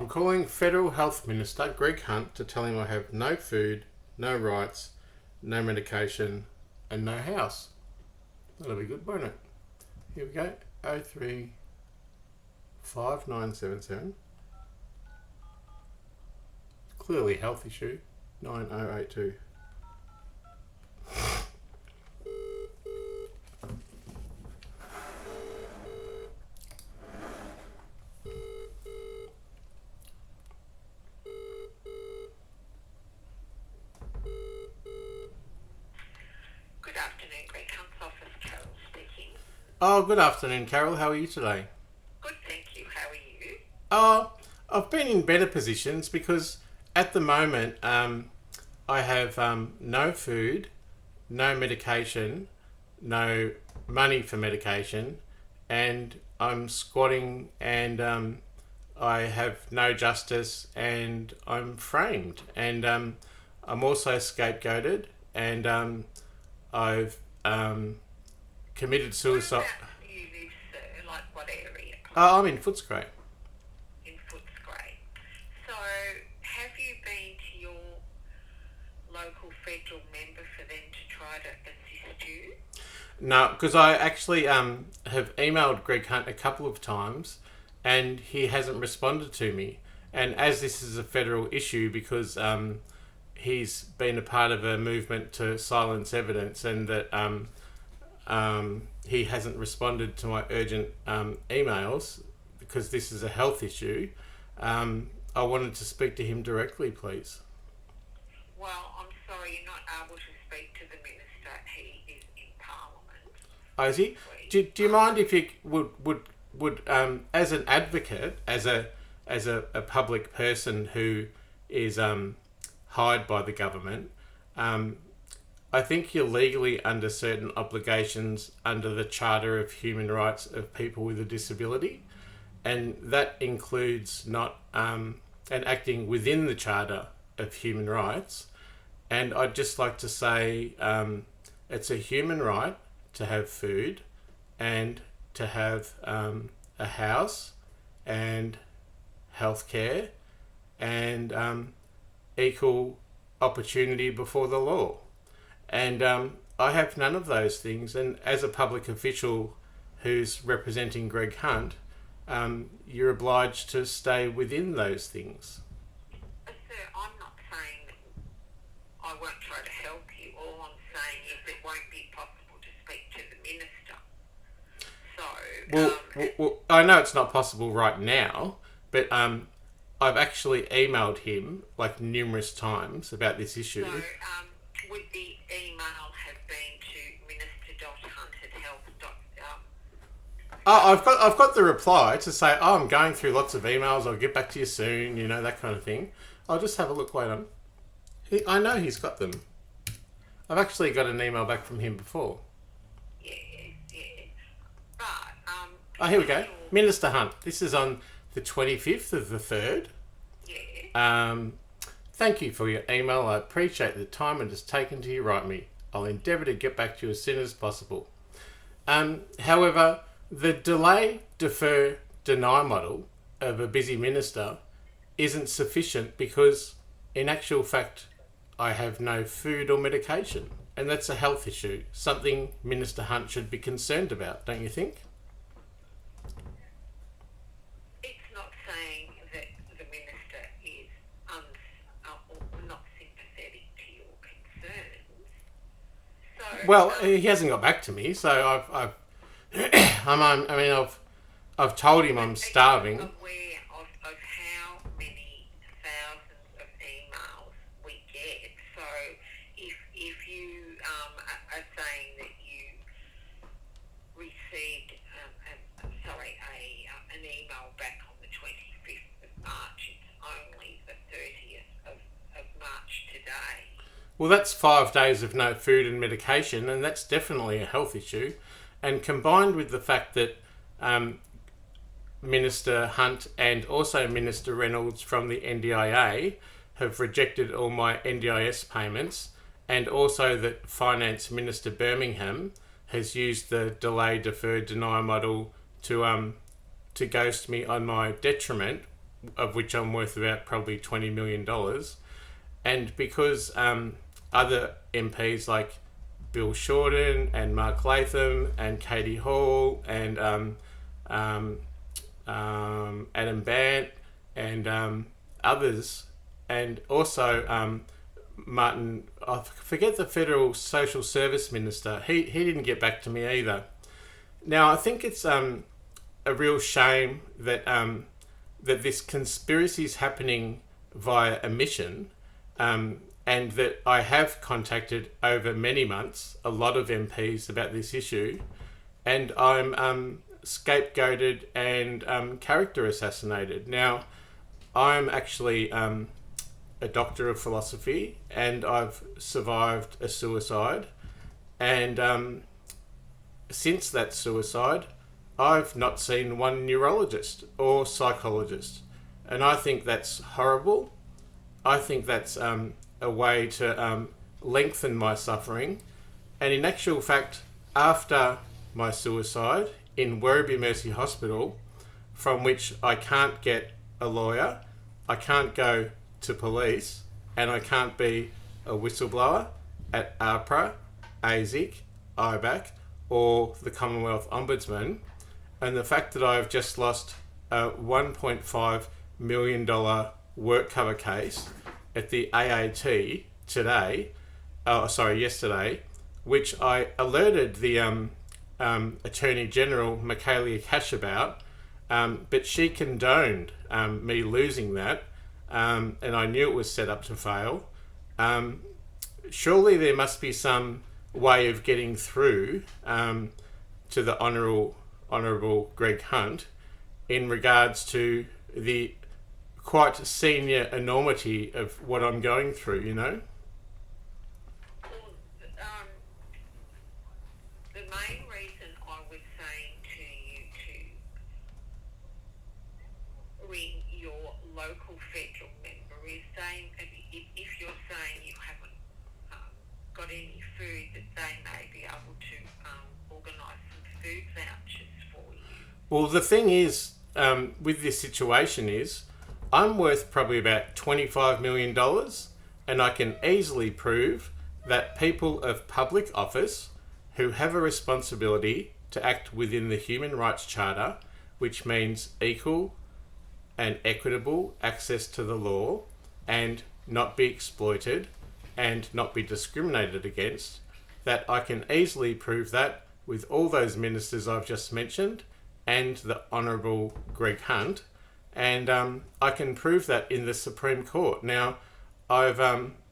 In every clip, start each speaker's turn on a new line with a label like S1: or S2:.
S1: I'm calling Federal Health Minister Greg Hunt to tell him I have no food, no rights, no medication, and no house. That'll be good, won't it? Here we go. 03 5977. Clearly a health issue. 9082.
S2: Good afternoon, Greg Hunt's office, Carol speaking.
S1: Oh, good afternoon, Carol. How are you today?
S2: Good, thank you. How are you?
S1: I've been in better positions because at the moment I have no food, no medication, no money for medication, and I'm squatting and I have no justice and I'm framed. And I'm also scapegoated and I've committed suicide.
S2: Whereabouts do you live, sir? Like what area?
S1: Oh, I'm in Footscray.
S2: In Footscray. So, have you been to your local federal member for them to try to assist you?
S1: No, because I actually have emailed Greg Hunt a couple of times and he hasn't responded to me. And as this is a federal issue, because he's been a part of a movement to silence evidence and that he hasn't responded to my urgent emails because this is a health issue, I wanted to speak to him directly, please.
S2: Well, I'm sorry, you're not able to speak to the minister. He is in Parliament.
S1: Oh, is he? Do you mind if you would as an advocate, as a public person who is hired by the government, I think you're legally under certain obligations under the Charter of Human Rights of People with a Disability, and that includes not and acting within the Charter of Human Rights. And I'd just like to say it's a human right to have food and to have a house and healthcare and equal opportunity before the law. And I have none of those things. And as a public official who's representing Greg Hunt, you're obliged to stay within those things.
S2: Sir, I'm not saying that I won't try to help you. All I'm saying is it won't be possible to speak to the minister. So,
S1: Well, I know it's not possible right now, but I've actually emailed him like numerous times about this issue.
S2: So, would the email have been to minister.hunt@health.
S1: I've got the reply to say, I'm going through lots of emails, I'll get back to you soon, you know, that kind of thing. I'll just have a look, wait on. I know he's got them. I've actually got an email back from him before.
S2: Yeah. But,
S1: Oh, here we go. Minister Hunt. This is on the 25th of the 3rd.
S2: Yeah.
S1: Thank you for your email. I appreciate the time it has taken to write me. I'll endeavour to get back to you as soon as possible. However, the delay, defer, deny model of a busy minister isn't sufficient because, in actual fact, I have no food or medication. And that's a health issue, something Minister Hunt should be concerned about, don't you think?
S2: It's not saying that the minister is not sympathetic to your concerns. So,
S1: Well, he hasn't got back to me, so I've told him I'm starving.
S2: Are you aware of how many thousands of emails we get? So if you are saying that you received an email back on the 25th of March, it's only the 30th of March today.
S1: Well, that's 5 days of no food and medication, and that's definitely a health issue. And combined with the fact that Minister Hunt and also Minister Reynolds from the NDIA have rejected all my NDIS payments, and also that Finance Minister Birmingham has used the delay, defer, deny model to ghost me on my detriment of which I'm worth about probably $20 million. And because other MPs like Bill Shorten and Mark Latham and Katie Hall and Adam Bant and others, and also Martin, I forget the Federal Social Service Minister, he didn't get back to me either. Now, I think it's a real shame that that this conspiracy is happening via omission, and that I have contacted over many months a lot of MPs about this issue, and I'm scapegoated and character assassinated. Now, I'm actually a doctor of philosophy, and I've survived a suicide, and since that suicide, I've not seen one neurologist or psychologist, and I think that's horrible. I think that's a way to lengthen my suffering, and in actual fact, after my suicide in Werribee Mercy Hospital, from which I can't get a lawyer, I can't go to police, and I can't be a whistleblower at APRA, ASIC, IBAC, or the Commonwealth Ombudsman, and the fact that I've just lost a $1.5 million work cover case at the AAT yesterday, which I alerted the Attorney General Michaelia Cash about, but she condoned me losing that, and I knew it was set up to fail. Surely there must be some way of getting through to the Honourable Greg Hunt in regards to the quite senior enormity of what I'm going through, you know?
S2: Well, the main reason I was saying to you to ring your local federal member is saying, if you're saying you haven't got any food, that they may be able to organise some food vouchers for you.
S1: Well, the thing is, with this situation is, I'm worth probably about $25 million, and I can easily prove that people of public office who have a responsibility to act within the Human Rights Charter, which means equal and equitable access to the law and not be exploited and not be discriminated against, that I can easily prove that with all those ministers I've just mentioned and the Honourable Greg Hunt, and I can prove that in the Supreme Court. Now, I've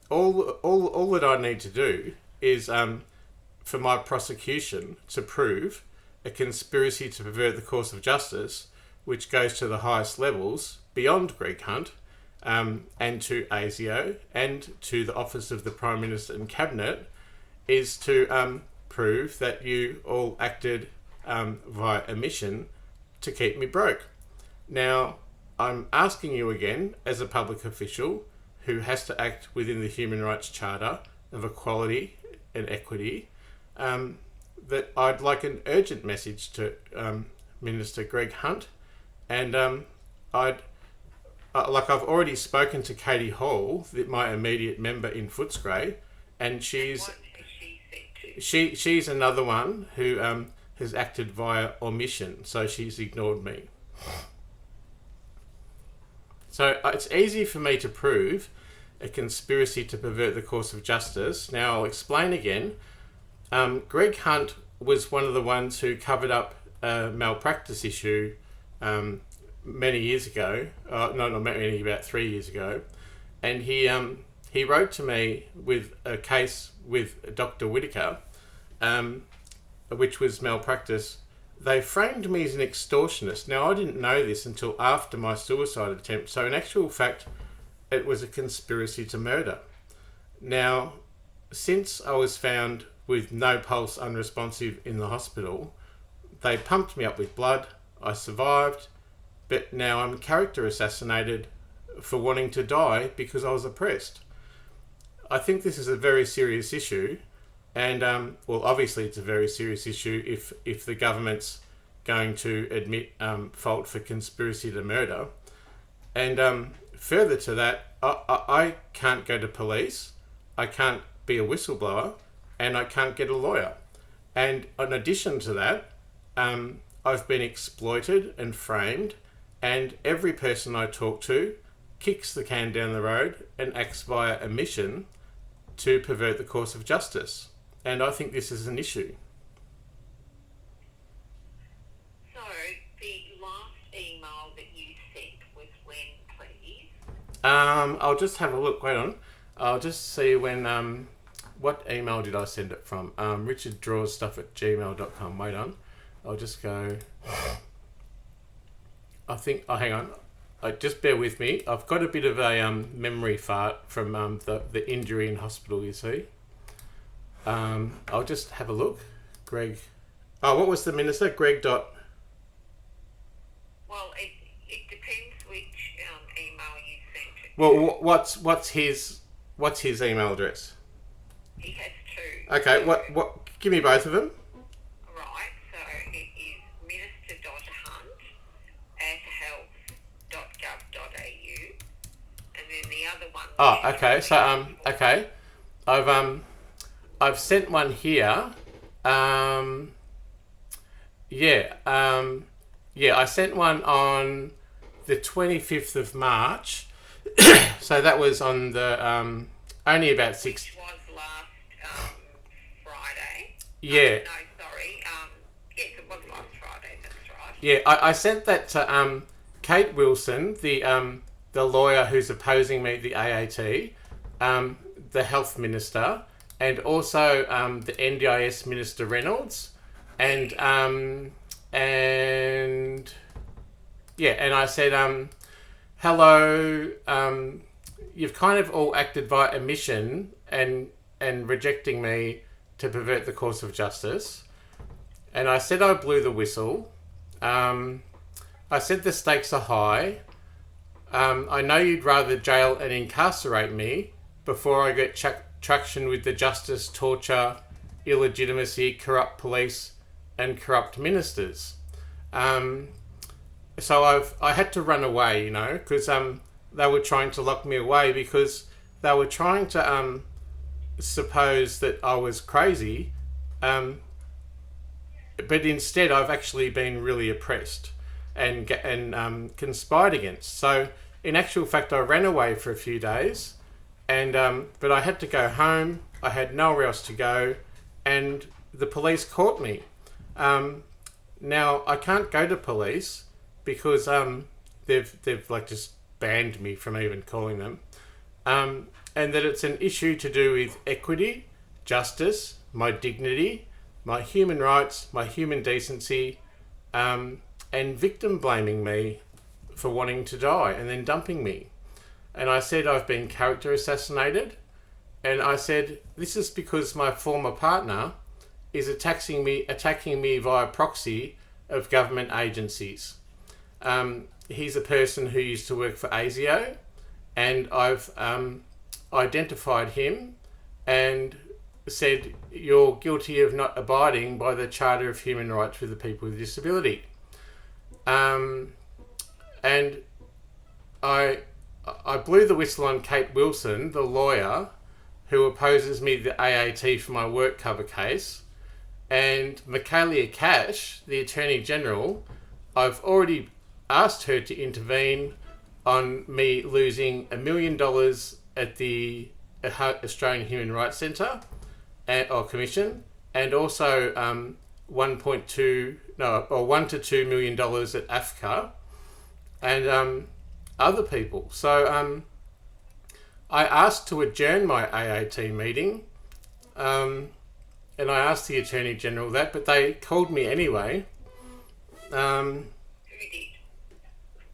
S1: all that I need to do is for my prosecution to prove a conspiracy to pervert the course of justice, which goes to the highest levels beyond Greg Hunt, and to ASIO and to the Office of the Prime Minister and Cabinet, is to prove that you all acted via omission to keep me broke. Now, I'm asking you again, as a public official who has to act within the Human Rights Charter of equality and equity, that I'd like an urgent message to Minister Greg Hunt, and I've already spoken to Katie Hall, my immediate member in Footscray, and she's another one who has acted via omission, so she's ignored me. So it's easy for me to prove a conspiracy to pervert the course of justice. Now, I'll explain again. Greg Hunt was one of the ones who covered up a malpractice issue many years ago. Not many, about 3 years ago. And he wrote to me with a case with Dr. Whitaker, which was malpractice. They framed me as an extortionist. Now, I didn't know this until after my suicide attempt. So in actual fact, it was a conspiracy to murder. Now, since I was found with no pulse, unresponsive in the hospital, they pumped me up with blood. I survived, but now I'm character assassinated for wanting to die because I was oppressed. I think this is a very serious issue. And, well, obviously it's a very serious issue if the government's going to admit fault for conspiracy to murder. And further to that, I can't go to police, I can't be a whistleblower, and I can't get a lawyer. And in addition to that, I've been exploited and framed, and every person I talk to kicks the can down the road and acts via omission to pervert the course of justice. And I think this is an issue.
S2: So, the last email that you sent was when, please?
S1: I'll just have a look. Wait on. I'll just see when... what email did I send it from? richarddrawsstuff@gmail.com. Wait on. I'll just go... I think... Oh, hang on. Just bear with me. I've got a bit of a memory fart from the injury in hospital, you see. I'll just have a look. Greg... Oh, what was the minister? Greg dot...
S2: Well, it depends which email you sent it.
S1: Well, what's his email address?
S2: He has two.
S1: Okay, what? Give me both of them.
S2: Right, so it is minister.hunt@health.gov.au, and then the other one...
S1: Oh, okay. So, okay. I've sent one here. I sent one on the 25th of March. So that was on the, only about 6...
S2: Which was last Friday.
S1: Yeah.
S2: No, sorry. Yes, it was last Friday, that's right.
S1: Yeah, I sent that to Kate Wilson, the lawyer who's opposing me, the AAT, the health minister, and also the NDIS Minister Reynolds, and I said, hello, you've kind of all acted by omission and rejecting me to pervert the course of justice. And I said I blew the whistle. I said the stakes are high. I know you'd rather jail and incarcerate me before I get traction with the justice, torture, illegitimacy, corrupt police and corrupt ministers. So I had to run away, because they were trying to lock me away because they were trying to suppose that I was crazy. But instead, I've actually been really oppressed and conspired against. So, in actual fact, I ran away for a few days, but I had to go home. I had nowhere else to go, and the police caught me. Now I can't go to police because they've like just banned me from even calling them, and that it's an issue to do with equity, justice, my dignity, my human rights, my human decency, and victim blaming me for wanting to die and then dumping me. And I said I've been character assassinated, and I said this is because my former partner is attacking me via proxy of government agencies. He's a person who used to work for ASIO, and I've identified him and said you're guilty of not abiding by the Charter of Human Rights for the People with Disability. And I blew the whistle on Kate Wilson, the lawyer who opposes me, the AAT, for my work cover case. And Michaelia Cash, the Attorney General, I've already asked her to intervene on me losing $1 million at the Australian Human Rights Centre or Commission, and also $1 to $2 million at AFCA and other people. So I asked to adjourn my AAT meeting. And I asked the Attorney General that, but they called me anyway.
S2: Who did?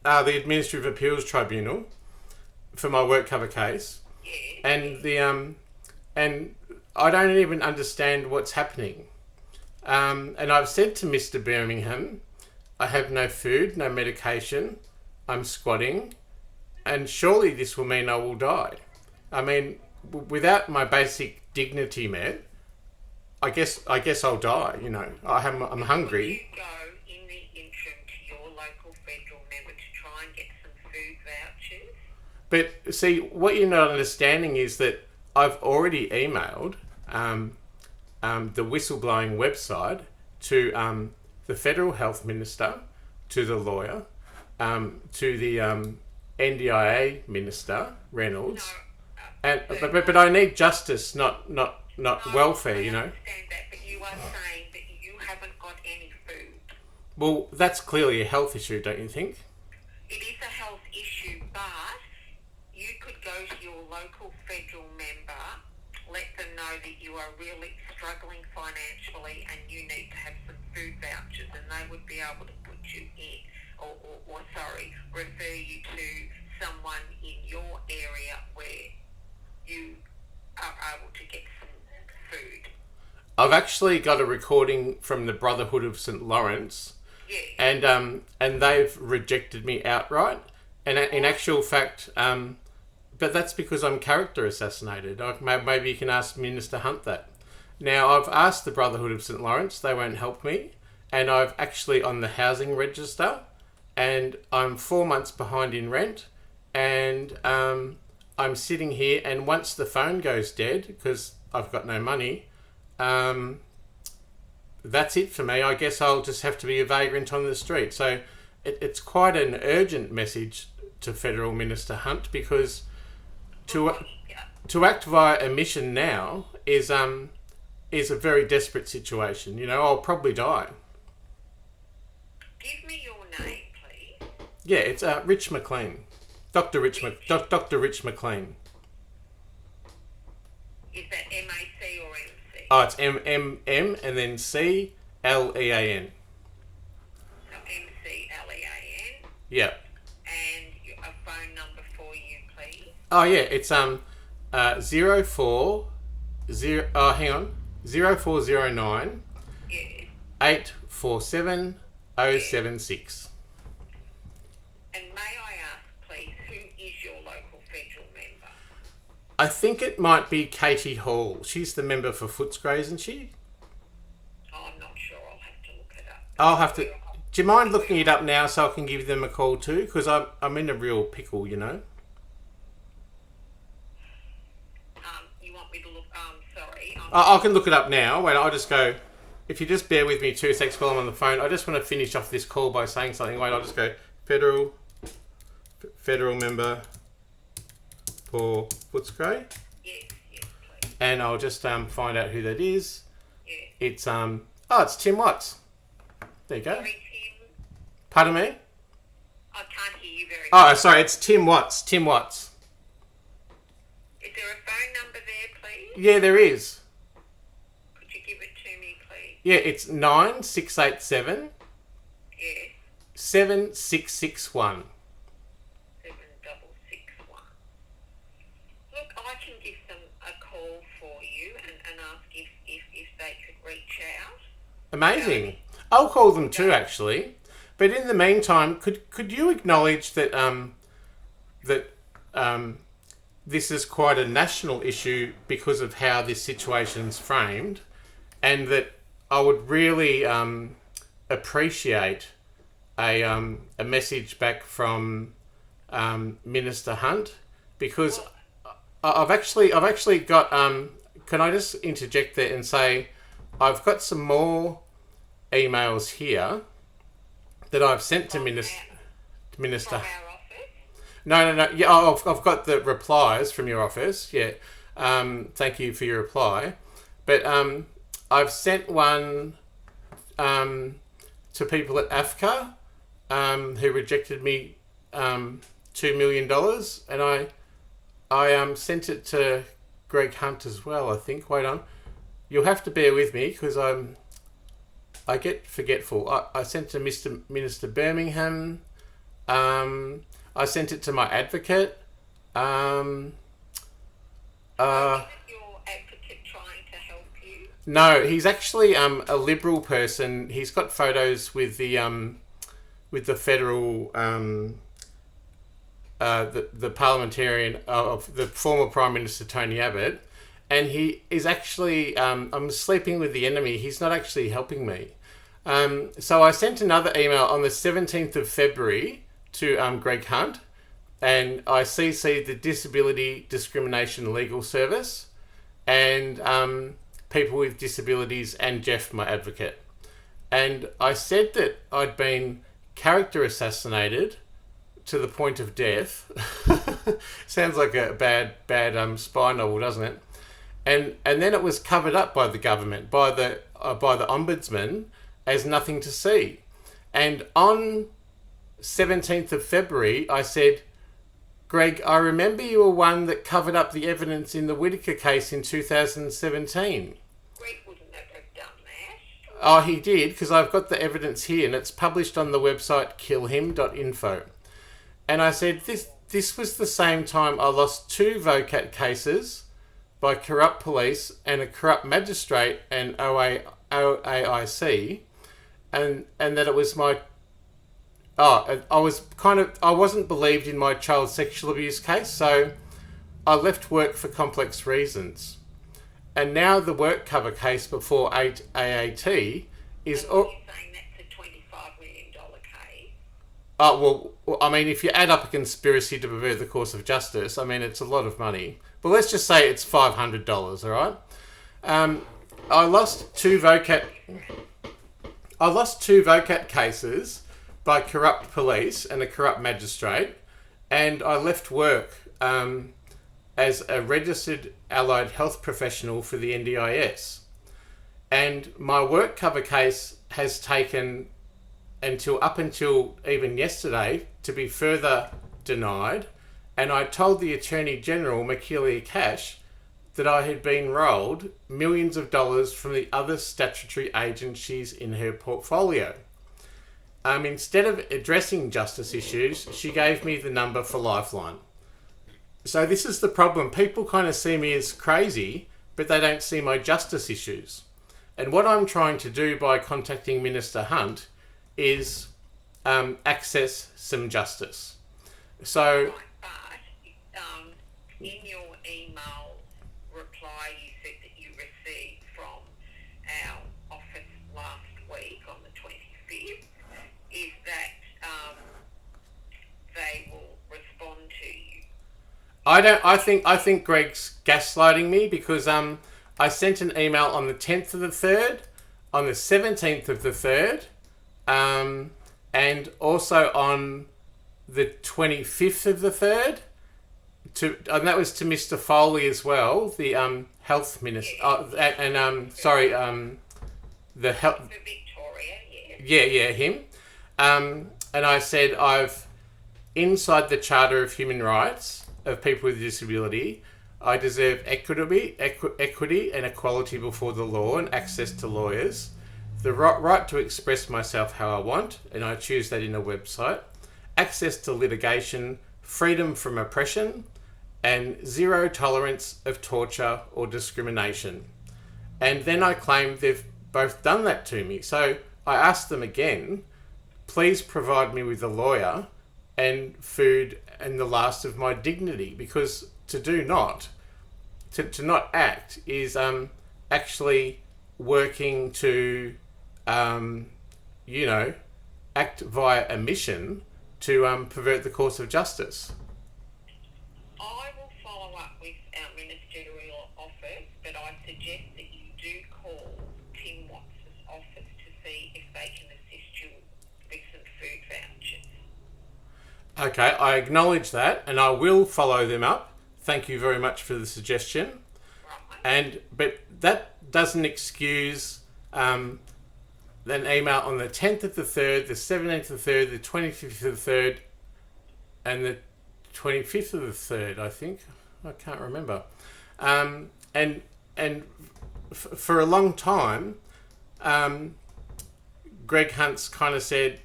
S1: The Administrative Appeals Tribunal for my work cover case.
S2: Yeah.
S1: And and I don't even understand what's happening. And I've said to Mr. Birmingham, I have no food, no medication, I'm squatting, and surely this will mean I will die. I mean, without my basic dignity met, I guess I'll die. I'm hungry.
S2: Could you go in the interim to your local federal member to try and get some food vouchers
S1: But see, what you're not understanding is that I've already emailed the whistleblowing website to the Federal Health Minister, to the lawyer, to the NDIA Minister, Reynolds. But I need justice, not welfare, you know.
S2: I understand that, but you are saying that you haven't got any food.
S1: Well, that's clearly a health issue, don't you think?
S2: It is a health issue, but you could go to your local federal member, let them know that you are really struggling financially and you need to have some food vouchers, and they would be able to put you in, or refer you to someone in your area where you are able to get some food.
S1: I've actually got a recording from the Brotherhood of St. Lawrence, and they've rejected me outright. And in actual fact, but that's because I'm character assassinated. Maybe you can ask Minister Hunt that. Now, I've asked the Brotherhood of St. Lawrence; they won't help me, and I've actually on the housing register, and I'm 4 months behind in rent, and I'm sitting here, and once the phone goes dead because I've got no money, that's it for me. I guess I'll just have to be a vagrant on the street. So it's quite an urgent message to Federal Minister Hunt, because to act via omission now is a very desperate situation. You know, I'll probably die.
S2: Give me your name, please.
S1: Yeah, it's Rich Mclean. Dr. Rich Mclean.
S2: Is that M-A-C or M-C?
S1: Oh, it's M and then C-L-E-A-N.
S2: So M-C-L-E-A-N.
S1: Yep.
S2: And a phone number for you, please.
S1: Oh yeah, it's 0409
S2: Yes.
S1: 847 076.
S2: And may I ask, please, who is your local federal member?
S1: I think it might be Katie Hall. She's the member for Footscray, isn't she?
S2: Oh, I'm not sure. I'll have to look it up.
S1: I'll have to. Do you mind looking it up now so I can give them a call too? Because I'm in a real pickle, you know.
S2: You want me to look? Sorry.
S1: I can look it up now. Wait, I'll just go. If you just bear with me 2 seconds while I'm on the phone, I just want to finish off this call by saying something. Wait, I'll just go federal member for Footscray.
S2: Yes, please.
S1: And I'll just find out who that is.
S2: Yeah.
S1: It's it's Tim Watts. There you go.
S2: Sorry, Tim.
S1: Pardon me?
S2: I can't hear you very well.
S1: Oh, sorry, it's Tim Watts. Tim Watts.
S2: Is there a phone number there, please?
S1: Yeah, there is.
S2: Could you give it to me, please?
S1: Yeah, it's 9687
S2: Yes.
S1: 7661.
S2: 7661. Look, I can give them a call for you and ask if they could reach out.
S1: Amazing. I'll call them too, actually. But in the meantime, could you acknowledge that this is quite a national issue because of how this situation's framed, and that I would really appreciate a message back from Minister Hunt, because I've actually got. Can I just interject there and say I've got some more emails here that I've sent to Minister.
S2: From our office?
S1: No. Yeah, I've got the replies from your office. Yeah. Thank you for your reply. But I've sent one to people at AFCA who rejected me $2 million, and I sent it to Greg Hunt as well, I think. Wait on. You'll have to bear with me because I get forgetful. I sent to Minister Birmingham. I sent it to my advocate.
S2: Isn't your advocate trying to help you?
S1: No, he's actually a Liberal person. He's got photos with the federal the parliamentarian of the former Prime Minister Tony Abbott, and he is actually I'm sleeping with the enemy. He's not actually helping me. So I sent another email on the 17th of February to Greg Hunt, and I CC'd the Disability Discrimination Legal Service and people with disabilities and Jeff, my advocate. And I said that I'd been character assassinated to the point of death. Sounds like a bad spy novel, doesn't it? And then it was covered up by the government, by the ombudsman, as nothing to see. And on 17th of February, I said, Greg, I remember you were one that covered up the evidence in the Whittaker case in 2017.
S2: Greg wouldn't have done that.
S1: Oh, he did, because I've got the evidence here, and it's published on the website killhim.info. And I said, this was the same time I lost 2 VOCAT cases by corrupt police and a corrupt magistrate and OAIC, and that it was my... I wasn't believed in my child sexual abuse case, so I left work for complex reasons. And now the work cover case before AAT is...
S2: You're saying that's a $25 million case?
S1: Oh, well, I mean, if you add up a conspiracy to pervert the course of justice, I mean, it's a lot of money. But let's just say it's $500, all right? I lost two VOCAT cases by corrupt police and a corrupt magistrate, and I left work as a registered allied health professional for the NDIS. And my work cover case has taken up until even yesterday to be further denied, and I told the Attorney General, Makilia Cash, that I had been rolled millions of dollars from the other statutory agencies in her portfolio. Instead of addressing justice issues, she gave me the number for Lifeline. So this is the problem. People kind of see me as crazy, but they don't see my justice issues. And what I'm trying to do by contacting Minister Hunt is access some justice. So...
S2: But in your email reply, you said that you received from our office last week on the 25th, is that they will respond to you.
S1: I think Greg's gaslighting me because I sent an email on the 10th of the 3rd, on the 17th of the 3rd, and also on the 25th of the 3rd, and that was to Mr. Foley as well, the health minister, the health...
S2: For Victoria,
S1: Yeah, him. And I said, I've, inside the Charter of Human Rights of people with disability, I deserve equity and equality before the law and access to lawyers, the right to express myself how I want, and I choose that in a website, access to litigation, freedom from oppression, and zero tolerance of torture or discrimination. And then I claim they've both done that to me. So I asked them again, please provide me with a lawyer and food and the last of my dignity, because to not act is actually working to act via omission to pervert the course of justice.
S2: I will follow up with our ministerial office, but I suggest that you do call Tim Watts' office to see if they can assist you with some food vouchers.
S1: Okay, I acknowledge that, and I will follow them up. Thank you very much for the suggestion.
S2: Right.
S1: But that doesn't excuse an email on the 10th of the 3rd, the 17th of the 3rd, the 25th of the 3rd, and the 25th of the 3rd, I think. I can't remember. For a long time, Greg Hunt's kind of said,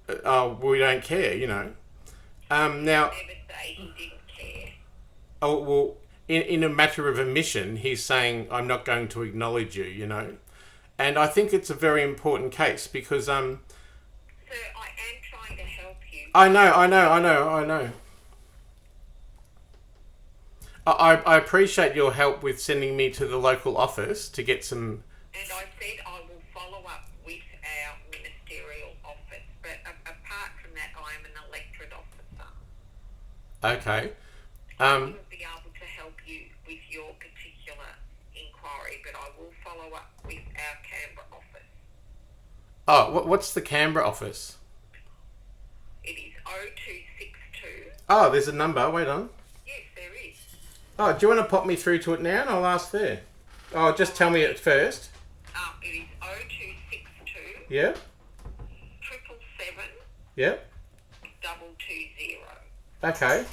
S1: we don't care, Now,
S2: Never say he didn't care.
S1: oh, well, in a matter of omission, he's saying, I'm not going to acknowledge you, And I think it's a very important case because...
S2: Sir, I am trying to help you.
S1: I know. I appreciate your help with sending me to the local office to get some...
S2: And I said I will follow up with our ministerial office, but apart from that, I am an electorate officer.
S1: Okay.
S2: I wouldn't be able to help you with your particular inquiry, but I will follow up with our Canberra office.
S1: Oh, what's the Canberra office?
S2: It is 0262.
S1: Oh, there's a number. Wait on.
S2: Yes, there is.
S1: Oh, do you want to pop me through to it now and I'll ask there? Oh, just tell me it first.
S2: It is 0262
S1: Yep.
S2: 777
S1: Yep.
S2: 220.
S1: Okay.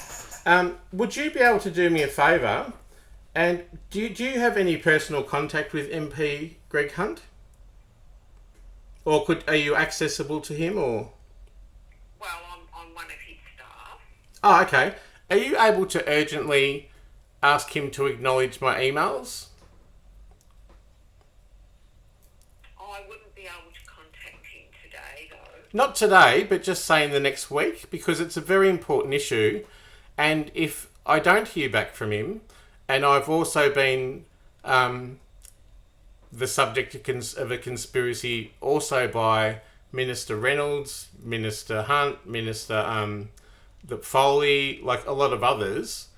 S1: Would you be able to do me a favour? And do you have any personal contact with MP Greg Hunt? Or are you accessible to him or?
S2: Well, I'm one of his staff.
S1: Oh, okay. Are you able to urgently ask him to acknowledge my emails?
S2: I wouldn't be able to contact him today, though.
S1: Not today, but just say in the next week, because it's a very important issue. And if I don't hear back from him, and I've also been the subject of a conspiracy also by Minister Reynolds, Minister Hunt, Minister Foley, like a lot of others,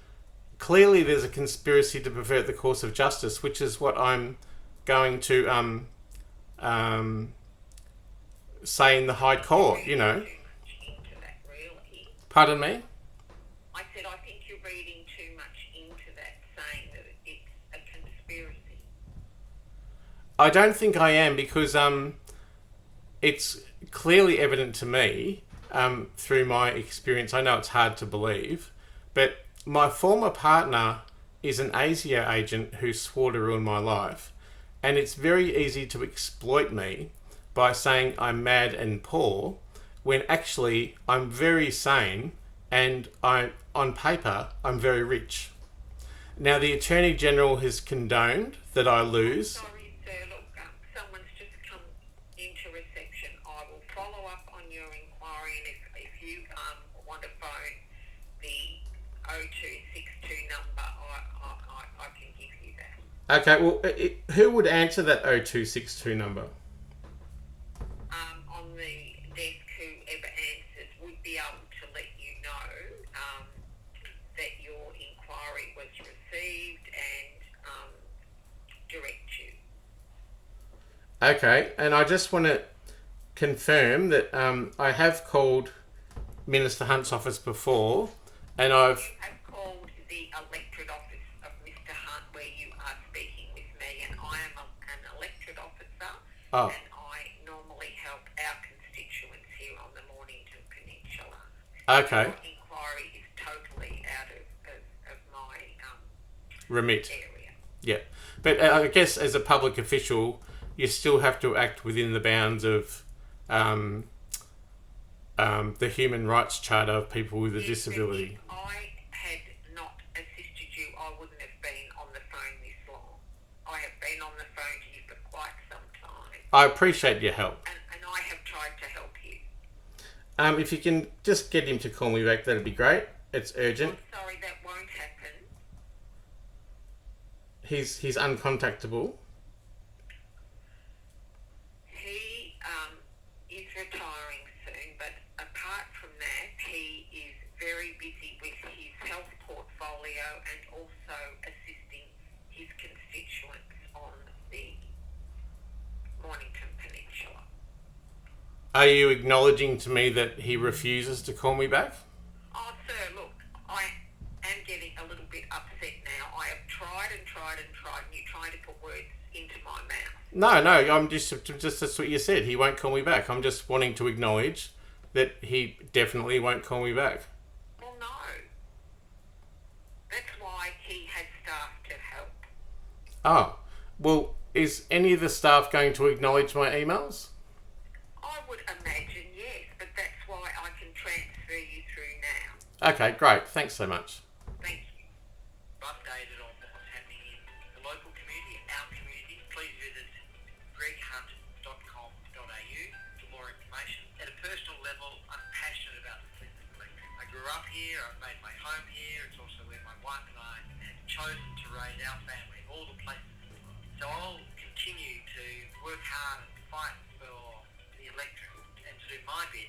S1: clearly there's a conspiracy to pervert the course of justice, which is what I'm going to say in the High Court, you know.
S2: Into that, really.
S1: Pardon me?
S2: I said I think you're reading too much into that, saying that it's a conspiracy.
S1: I don't think I am, because it's clearly evident to me through my experience. I know it's hard to believe, but my former partner is an ASIO agent who swore to ruin my life, and it's very easy to exploit me by saying I'm mad and poor when actually I'm very sane and on paper I'm very rich. Now the Attorney General has condoned that I lose.
S2: Sorry, sir. Look, someone's just come into reception. I will follow up on your inquiry, and if you want to phone the 0262 number, I can give you that.
S1: Okay, well, who would answer that 0262 number?
S2: On the desk, whoever answers would be able to let you know that your inquiry was received and direct you.
S1: Okay, and I just want to confirm that I have called Minister Hunt's office before, and I've...
S2: You have called the electorate office of Mr. Hunt, where you are speaking with me, and I am an electorate officer,
S1: Oh.
S2: and I normally help our constituents here on the Mornington Peninsula.
S1: Okay.
S2: Your inquiry is totally out of my
S1: Remit.
S2: area.
S1: Yeah. But I guess as a public official, you still have to act within the bounds of the Human Rights Charter of people with a disability.
S2: If I had not assisted you, I wouldn't have been on the phone this long. I have been on the phone to you for quite some time.
S1: I appreciate your help.
S2: And I have tried to help you.
S1: If you can just get him to call me back, that'd be great. It's urgent.
S2: I'm sorry, that won't happen.
S1: He's uncontactable.
S2: He is retiring soon, but apart from that, he is very busy with his health portfolio and also assisting his constituents on the Mornington Peninsula.
S1: Are you acknowledging to me that he refuses to call me back?
S2: Oh, sir, look, I am getting a little bit upset now. I have tried and tried and tried, and you're trying to put words into my mouth.
S1: No, I'm just that's what you said. He won't call me back. I'm just wanting to acknowledge that he definitely won't call me back.
S2: Well, no. That's why he has staff to help.
S1: Oh, well, is any of the staff going to acknowledge my emails?
S2: I would imagine, yes, but that's why I can transfer you through now.
S1: Okay, great. Thanks so much.
S2: Thank you. Updated on what's happening in the local community, our community, please visit greghunt.com.au for more information. At a personal level, I'm passionate about the Flinders Electric. I grew up here, I've made my home here, it's also where my wife and I have chosen to raise our family, all the places in the world. So I'll continue to work hard and fight for the electorate and to do my bit